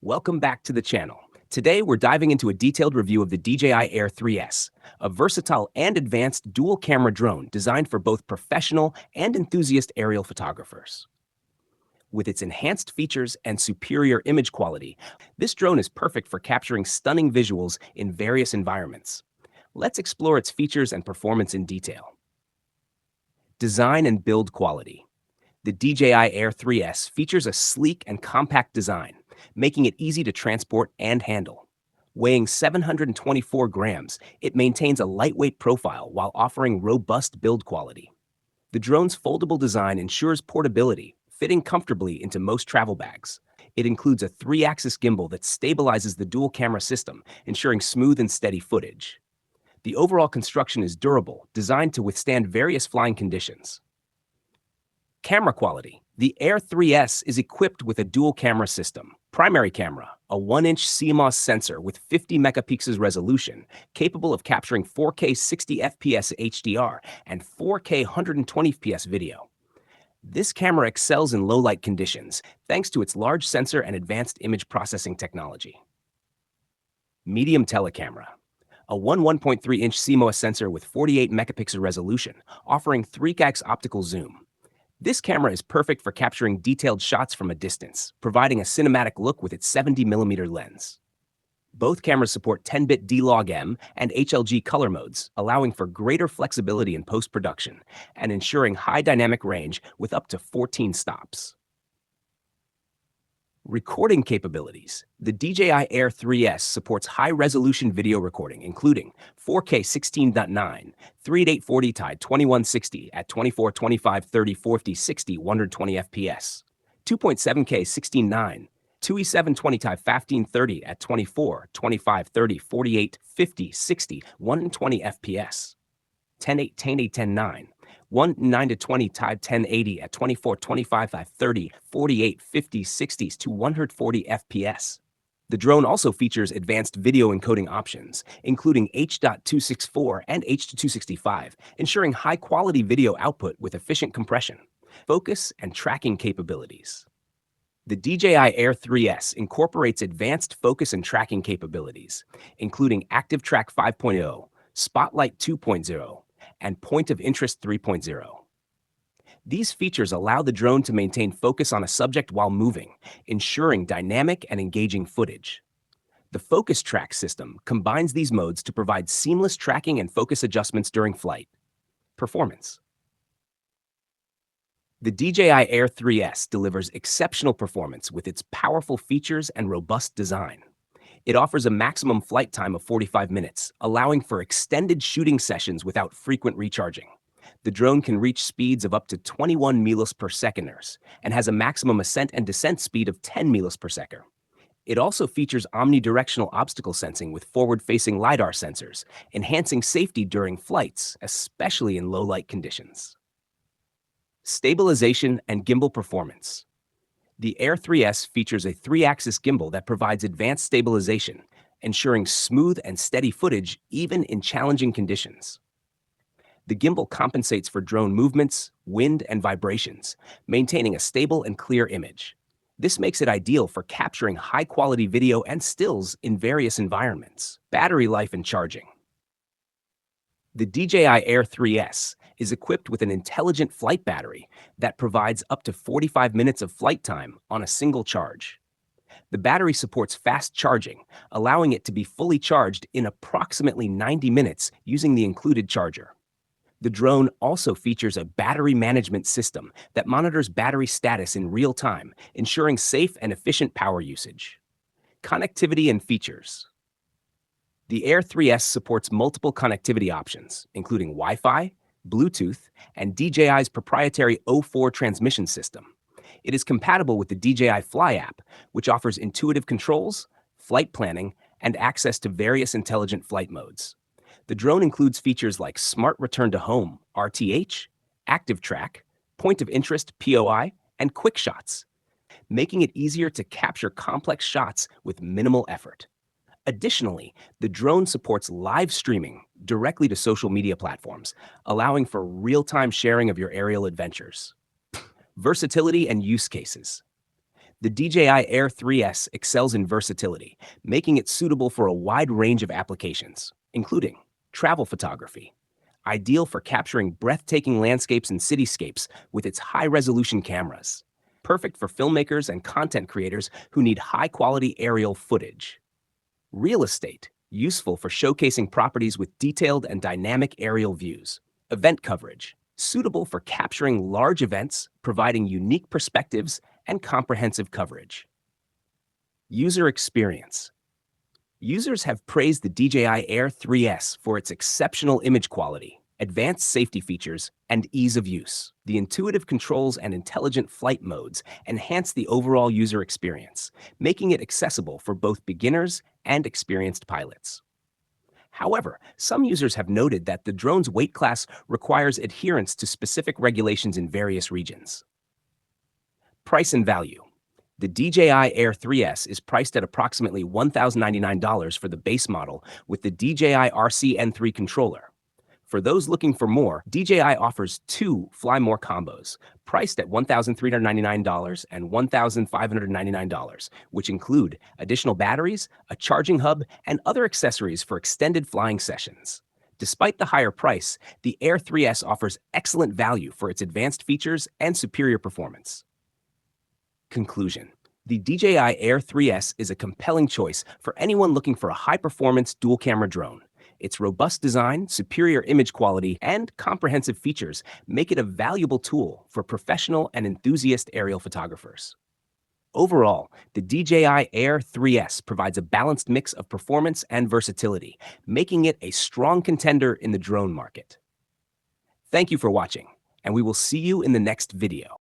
Welcome back to the channel. Today we're diving into a detailed review of the DJI Air 3S, a versatile and advanced dual-camera drone designed for both professional and enthusiast aerial photographers. With its enhanced features and superior image quality, this drone is perfect for capturing stunning visuals in various environments. Let's explore its features and performance in detail. Design and build quality. The DJI Air 3S features a sleek and compact design, making it easy to transport and handle. Weighing 724 grams, it maintains a lightweight profile while offering robust build quality. The drone's foldable design ensures portability, fitting comfortably into most travel bags. It includes a 3-axis gimbal that stabilizes the dual-camera system, ensuring smooth and steady footage. The overall construction is durable, designed to withstand various flying conditions. Camera quality. The Air 3S is equipped with a dual-camera system. Primary camera, a 1-inch CMOS sensor with 50 megapixels resolution, capable of capturing 4K 60 FPS HDR and 4K 120 FPS video. This camera excels in low-light conditions, thanks to its large sensor and advanced image processing technology. Medium telecamera. A 1.3-inch CMOS sensor with 48 megapixel resolution, offering 3x optical zoom. This camera is perfect for capturing detailed shots from a distance, providing a cinematic look with its 70mm lens. Both cameras support 10-bit D-Log-M and HLG color modes, allowing for greater flexibility in post-production and ensuring high dynamic range with up to 14 stops. Recording capabilities. The DJI Air 3S supports high-resolution video recording, including 4K 16.9, 3840 x 2160 at 24, 25, 30, 40, 60, 120 FPS, 2.7K 16.9, 2E720 x 1530 at 24, 25, 30, 48, 50, 60, 120 FPS, 1080 10.9, 9 to 20 type 1080 at 24, 25, 30, 48, 50, 60s to 140 FPS. The drone also features advanced video encoding options, including H.264 and H.265, ensuring high-quality video output with efficient compression, focus, and tracking capabilities. The DJI Air 3S incorporates advanced focus and tracking capabilities, including ActiveTrack 5.0, Spotlight 2.0, and Point of Interest 3.0. These features allow the drone to maintain focus on a subject while moving, ensuring dynamic and engaging footage. The Focus Track system combines these modes to provide seamless tracking and focus adjustments during flight. Performance. The DJI Air 3S delivers exceptional performance with its powerful features and robust design. It offers a maximum flight time of 45 minutes, allowing for extended shooting sessions without frequent recharging. The drone can reach speeds of up to 21 miles per second and has a maximum ascent and descent speed of 10 miles per second. It also features omnidirectional obstacle sensing with forward-facing LiDAR sensors, enhancing safety during flights, especially in low-light conditions. Stabilization and gimbal performance. The Air 3S features a 3-axis gimbal that provides advanced stabilization, ensuring smooth and steady footage even in challenging conditions. The gimbal compensates for drone movements, wind, and vibrations, maintaining a stable and clear image. This makes it ideal for capturing high-quality video and stills in various environments. Battery life and charging. The DJI Air 3S is equipped with an intelligent flight battery that provides up to 45 minutes of flight time on a single charge. The battery supports fast charging, allowing it to be fully charged in approximately 90 minutes using the included charger. The drone also features a battery management system that monitors battery status in real time, ensuring safe and efficient power usage. Connectivity and features. The Air 3S supports multiple connectivity options, including Wi-Fi, Bluetooth, and DJI's proprietary O4 transmission system. It is compatible with the DJI Fly app, which offers intuitive controls, flight planning, and access to various intelligent flight modes. The drone includes features like Smart Return to Home, RTH, ActiveTrack, Point of Interest, POI, and Quick Shots, making it easier to capture complex shots with minimal effort. Additionally, the drone supports live streaming directly to social media platforms, allowing for real-time sharing of your aerial adventures. Versatility and use cases. The DJI Air 3S excels in versatility, making it suitable for a wide range of applications, including travel photography, ideal for capturing breathtaking landscapes and cityscapes with its high-resolution cameras, perfect for filmmakers and content creators who need high-quality aerial footage. Real estate, useful for showcasing properties with detailed and dynamic aerial views. Event coverage, suitable for capturing large events, providing unique perspectives and comprehensive coverage. User experience. Users have praised the DJI Air 3S for its exceptional image quality, advanced safety features, and ease of use. The intuitive controls and intelligent flight modes enhance the overall user experience, making it accessible for both beginners and experienced pilots. However, some users have noted that the drone's weight class requires adherence to specific regulations in various regions. Price and value. The DJI Air 3S is priced at approximately $1,099 for the base model with the DJI RC-N3 controller. For those looking for more, DJI offers two Fly More combos, priced at $1,399 and $1,599, which include additional batteries, a charging hub, and other accessories for extended flying sessions. Despite the higher price, the Air 3S offers excellent value for its advanced features and superior performance. Conclusion. The DJI Air 3S is a compelling choice for anyone looking for a high-performance dual-camera drone. Its robust design, superior image quality, and comprehensive features make it a valuable tool for professional and enthusiast aerial photographers. Overall, the DJI Air 3S provides a balanced mix of performance and versatility, making it a strong contender in the drone market. Thank you for watching, and we will see you in the next video.